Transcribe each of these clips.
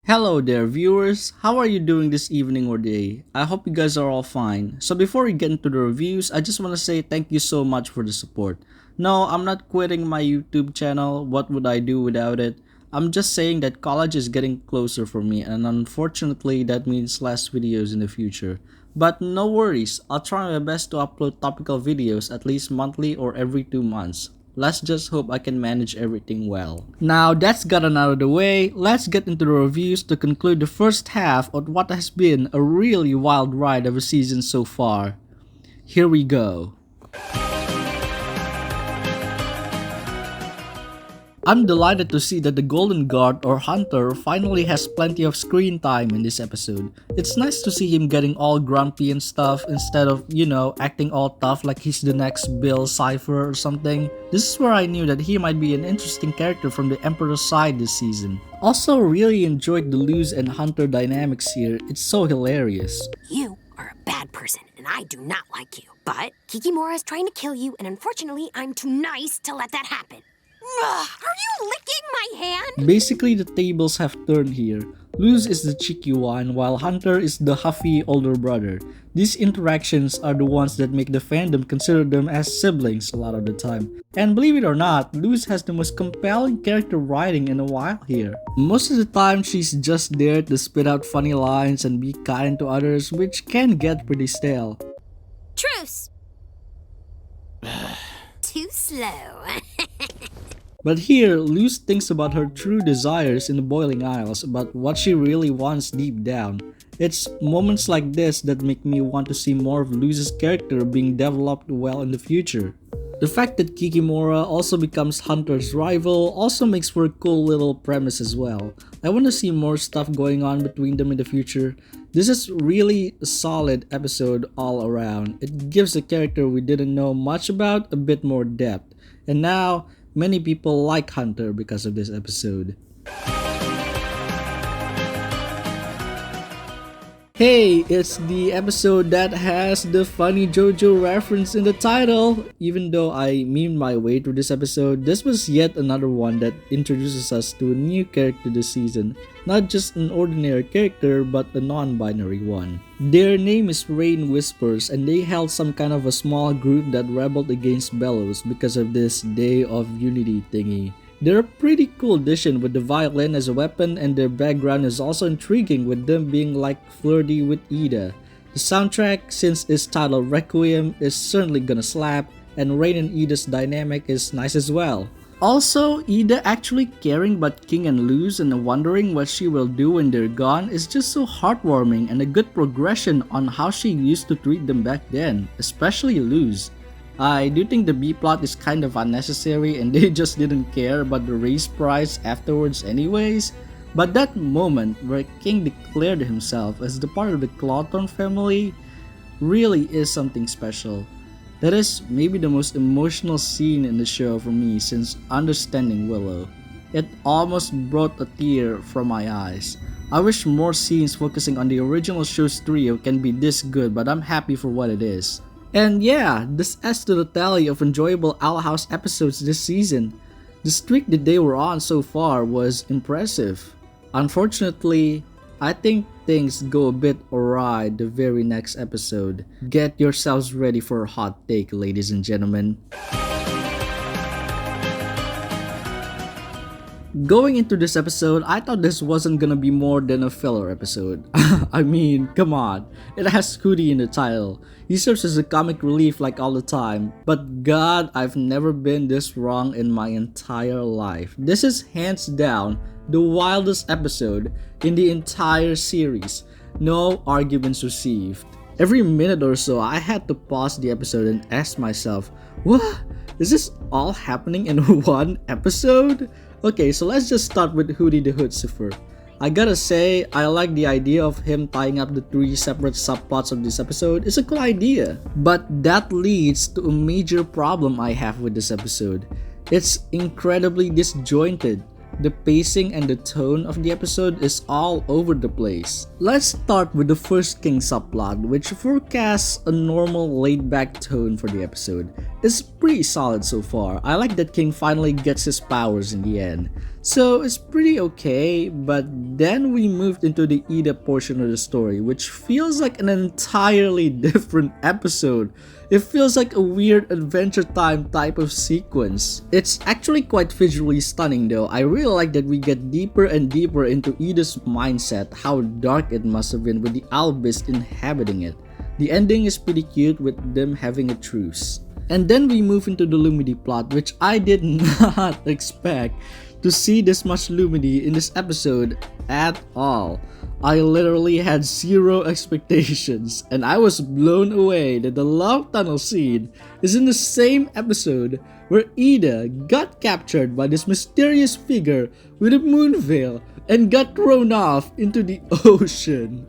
Hello there viewers, how are you doing this evening or day? I hope you guys are all fine. So before we get into the reviews, I just want to say thank you so much for the support. No, I'm not quitting my YouTube channel, what would I do without it? I'm just saying that college is getting closer for me and unfortunately that means less videos in the future. But no worries, I'll try my best to upload topical videos at least monthly or every 2 months. Let's just hope I can manage everything well. Now that's gotten out of the way, let's get into the reviews to conclude the first half of what has been a really wild ride of a season so far. Here we go. I'm delighted to see that the Golden Guard or Hunter finally has plenty of screen time in this episode. It's nice to see him getting all grumpy and stuff instead of, acting all tough like he's the next Bill Cipher or something. This is where I knew that he might be an interesting character from the Emperor's side this season. Also really enjoyed the Luz and Hunter dynamics here, it's so hilarious. You are a bad person and I do not like you. But Kikimora is trying to kill you and unfortunately I'm too nice to let that happen. Ugh, are you licking my hand? Basically, the tables have turned here. Luz is the cheeky one, while Hunter is the huffy older brother. These interactions are the ones that make the fandom consider them as siblings a lot of the time. And believe it or not, Luz has the most compelling character writing in a while here. Most of the time, she's just there to spit out funny lines and be kind to others, which can get pretty stale. Truce! Too slow. But here, Luz thinks about her true desires in the Boiling Isles, about what she really wants deep down. It's moments like this that make me want to see more of Luz's character being developed well in the future. The fact that Kikimora also becomes Hunter's rival also makes for a cool little premise as well. I want to see more stuff going on between them in the future. This is really a solid episode all around. It gives a character we didn't know much about a bit more depth. And now, many people like Hunter because of this episode. Hey, it's the episode that has the funny JoJo reference in the title. Even though I memed my way through this episode, this was yet another one that introduces us to a new character this season. Not just an ordinary character, but a non-binary one. Their name is Rain Whispers and they held some kind of a small group that rebelled against Bellows because of this Day of Unity thingy. They're a pretty cool addition with the violin as a weapon and their background is also intriguing with them being like flirty with Ida. The soundtrack, since it's titled Requiem, is certainly gonna slap and Rain and Ida's dynamic is nice as well. Also, Ida actually caring about King and Luz and wondering what she will do when they're gone is just so heartwarming and a good progression on how she used to treat them back then, especially Luz. I do think the B-plot is kind of unnecessary and they just didn't care about the race prize afterwards anyways. But that moment where King declared himself as the part of the Clawthorn family really is something special. That is maybe the most emotional scene in the show for me since understanding Willow. It almost brought a tear from my eyes. I wish more scenes focusing on the original show's trio can be this good, but I'm happy for what it is. And yeah, this adds to the tally of enjoyable Owl House episodes this season. The streak that they were on so far was impressive. Unfortunately, I think things go a bit awry the very next episode. Get yourselves ready for a hot take, ladies and gentlemen. Going into this episode, I thought this wasn't gonna be more than a filler episode. I mean, come on. It has Hooty in the title. He serves as a comic relief like all the time. But God, I've never been this wrong in my entire life. This is hands down the wildest episode in the entire series. No arguments received. Every minute or so, I had to pause the episode and ask myself, what? Is this all happening in one episode? Okay, so let's just start with Hooty the Hootsufer. I gotta say, I like the idea of him tying up the 3 separate subplots of this episode. It's a cool idea. But that leads to a major problem I have with this episode. It's incredibly disjointed. The pacing and the tone of the episode is all over the place. Let's start with the first King subplot, which forecasts a normal laid-back tone for the episode. It's pretty solid so far. I like that King finally gets his powers in the end. So it's pretty okay, but then we moved into the Ida portion of the story, which feels like an entirely different episode. It feels like a weird Adventure Time type of sequence. It's actually quite visually stunning though. I really like that we get deeper and deeper into Ida's mindset, how dark it must have been with the Owl Beast inhabiting it. The ending is pretty cute with them having a truce. And then we move into the Lumity plot, which I did not expect to see this much Lumity in this episode at all. I literally had zero expectations, and I was blown away that the love tunnel scene is in the same episode where Ida got captured by this mysterious figure with a moon veil and got thrown off into the ocean.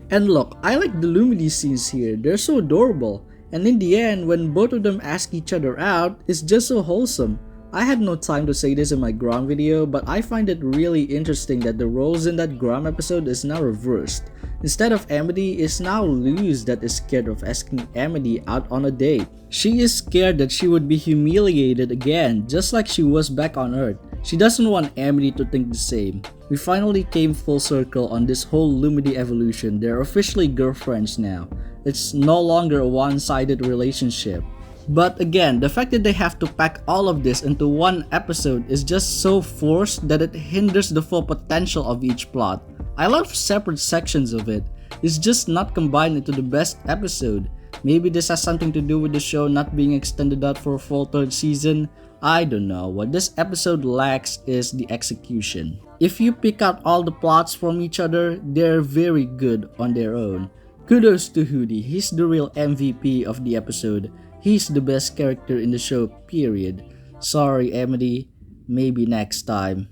And look, I like the Lumity scenes here, they're so adorable. And in the end, when both of them ask each other out, it's just so wholesome. I had no time to say this in my Grom video, but I find it really interesting that the roles in that Grom episode is now reversed. Instead of Amity, it's now Luz that is scared of asking Amity out on a date. She is scared that she would be humiliated again, just like she was back on Earth. She doesn't want Amity to think the same. We finally came full circle on this whole Lumity evolution. They're officially girlfriends now. It's no longer a one-sided relationship. But again, the fact that they have to pack all of this into one episode is just so forced that it hinders the full potential of each plot. I love separate sections of it. It's just not combined into the best episode. Maybe this has something to do with the show not being extended out for a full third season. I don't know. What this episode lacks is the execution. If you pick out all the plots from each other, they're very good on their own. Kudos to Hooty, he's the real MVP of the episode. He's the best character in the show, period. Sorry, Amity, maybe next time.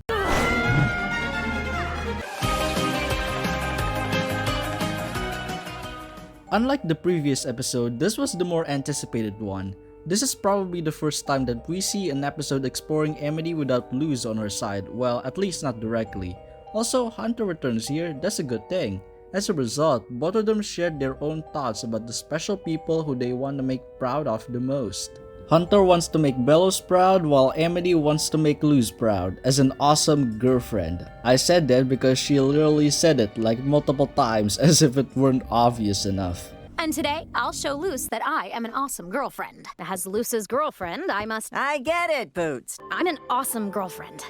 Unlike the previous episode, this was the more anticipated one. This is probably the first time that we see an episode exploring Amity without Luz on her side, well, at least not directly. Also, Hunter returns here, that's a good thing. As a result, both of them shared their own thoughts about the special people who they want to make proud of the most. Hunter wants to make Bellows proud, while Amity wants to make Luz proud, as an awesome girlfriend. I said that because she literally said it like multiple times as if it weren't obvious enough. And today, I'll show Luce that I am an awesome girlfriend. As Luce's girlfriend, I get it, Boots. I'm an awesome girlfriend.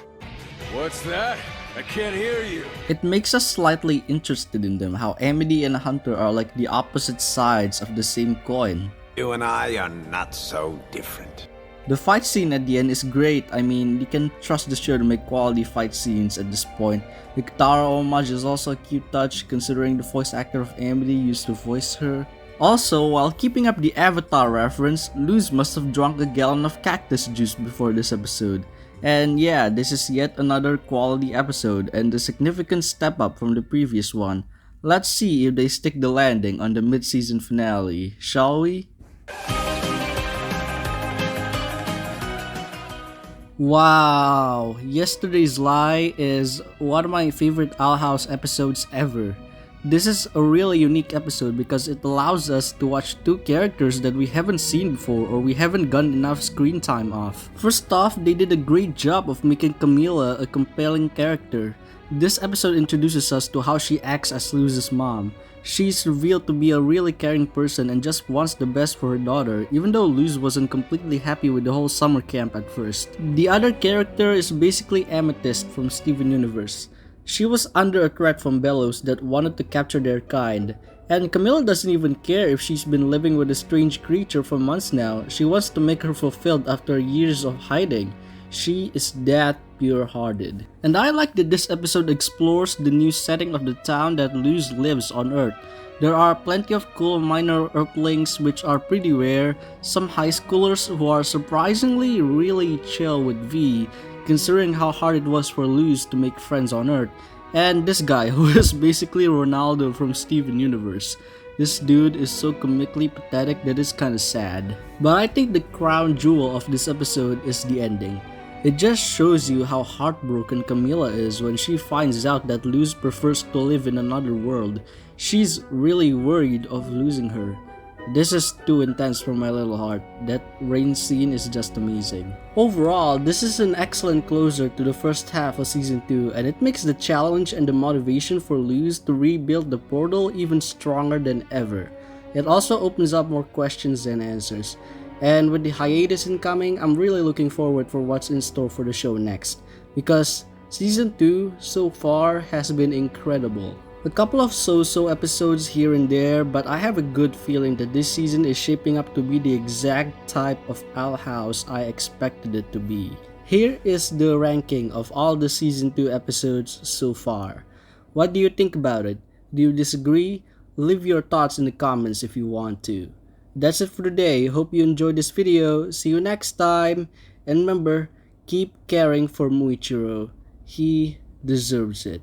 What's that? I can't hear you. It makes us slightly interested in them, how Amity and Hunter are like the opposite sides of the same coin. You and I are not so different. The fight scene at the end is great. I mean, you can trust the show to make quality fight scenes at this point. The Katara homage is also a cute touch considering the voice actor of Amity used to voice her. Also, while keeping up the Avatar reference, Luz must have drunk a gallon of cactus juice before this episode. And yeah, this is yet another quality episode and a significant step up from the previous one. Let's see if they stick the landing on the mid-season finale, shall we? Wow, Yesterday's Lie is one of my favorite Owl House episodes ever. This is a really unique episode because it allows us to watch two characters that we haven't seen before or we haven't gotten enough screen time of. First off, they did a great job of making Camila a compelling character. This episode introduces us to how she acts as Luz's mom. She's revealed to be a really caring person and just wants the best for her daughter, even though Luz wasn't completely happy with the whole summer camp at first. The other character is basically Amethyst from Steven Universe. She was under a threat from Bellows that wanted to capture their kind. And Camilla doesn't even care if she's been living with a strange creature for months now. She wants to make her fulfilled after years of hiding. She is that pure-hearted. And I like that this episode explores the new setting of the town that Luz lives on Earth. There are plenty of cool minor Earthlings which are pretty rare, some high schoolers who are surprisingly really chill with V, considering how hard it was for Luz to make friends on Earth, and this guy who is basically Ronaldo from Steven Universe. This dude is so comically pathetic that it's kinda sad. But I think the crown jewel of this episode is the ending. It just shows you how heartbroken Camilla is when she finds out that Luz prefers to live in another world. She's really worried of losing her. This is too intense for my little heart. That rain scene is just amazing. Overall, this is an excellent closer to the first half of season 2, and it makes the challenge and the motivation for Luz to rebuild the portal even stronger than ever. It also opens up more questions than answers. And with the hiatus incoming, I'm really looking forward for what's in store for the show next, because season 2 so far has been incredible. A couple of so-so episodes here and there, but I have a good feeling that this season is shaping up to be the exact type of Owl House I expected it to be. Here is the ranking of all the season 2 episodes so far. What do you think about it? Do you disagree? Leave your thoughts in the comments if you want to. That's it for today. Hope you enjoyed this video. See you next time. And remember, keep caring for Muichiro. He deserves it.